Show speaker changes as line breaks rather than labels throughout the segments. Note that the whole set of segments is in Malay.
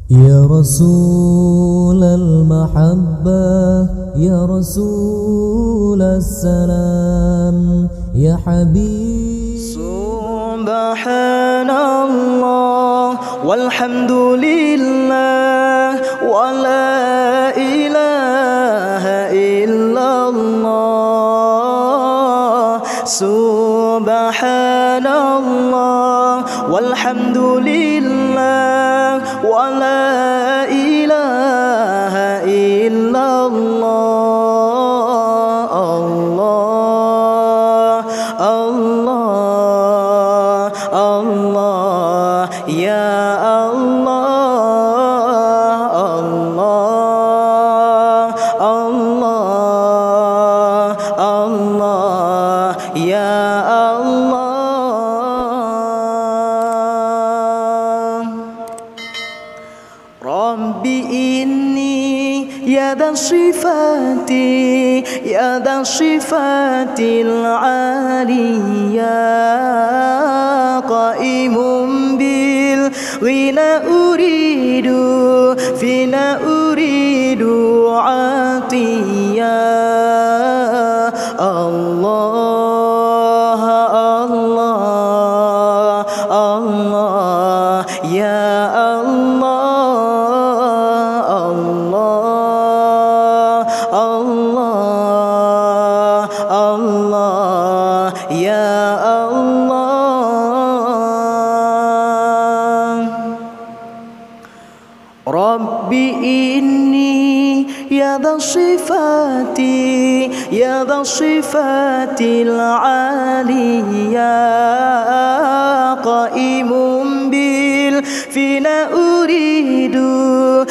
يا رسول المحبة يا رسول السلام يا حبيب.
سبحان الله والحمد لله ولا إله إلا الله. سبحان الله والحمد لله ولا إله إلا الله. الله الله الله يا الله. الله الله الله يا الله. Rabbi inni ya dha sifati ya dha sifatil aliyah qaimun bil ghina uridu fina uridu atiya. Allah Allah Allah ya Allah. Allah Allah ya Allah. Rabbi inni ya dha sifati ya dha sifatil aliyah qaimun bil fina uridu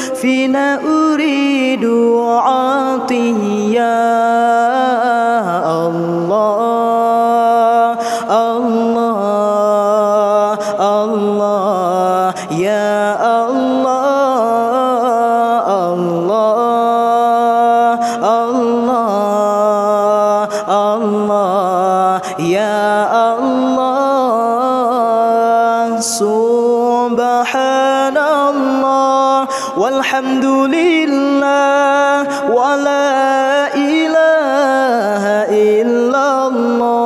atiya. Allah Allah Allah ya Allah. Allah Allah Allah ya Allah. Subhanallah walhamdulillah wala ilaha illallah.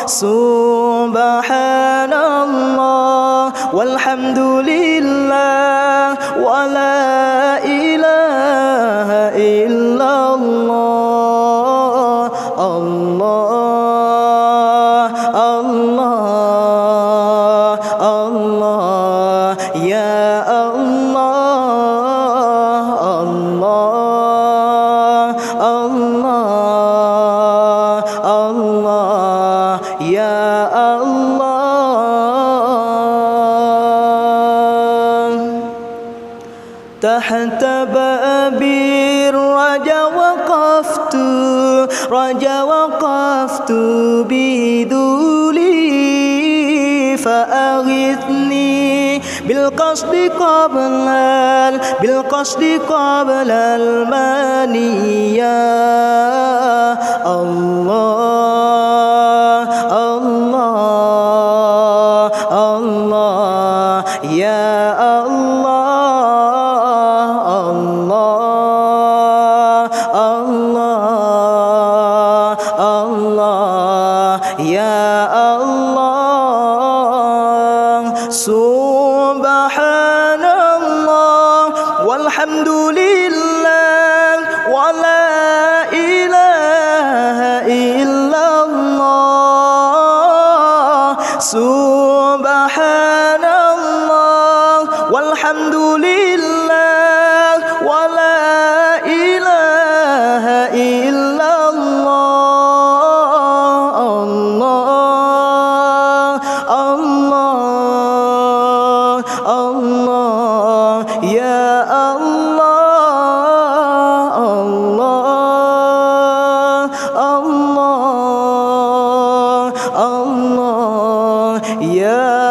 Subhanallah walhamdulillah wala ilaha illallah. Allah Allah Allah ya Allah. Allah Allah Allah ya Allah. Tahta babir raja waqaftu biduli fa'aghithni bil qasdi qabla al maniya. Allah Allah Allah ya Allah. Allah Allah Allah ya Allah. Subhanallah walhamdulillah wala ilaha illallah. Subhanallah walhamdulillah wala ilaha illallah. Allah Allah Allah ya Allah. Allah Allah Allah ya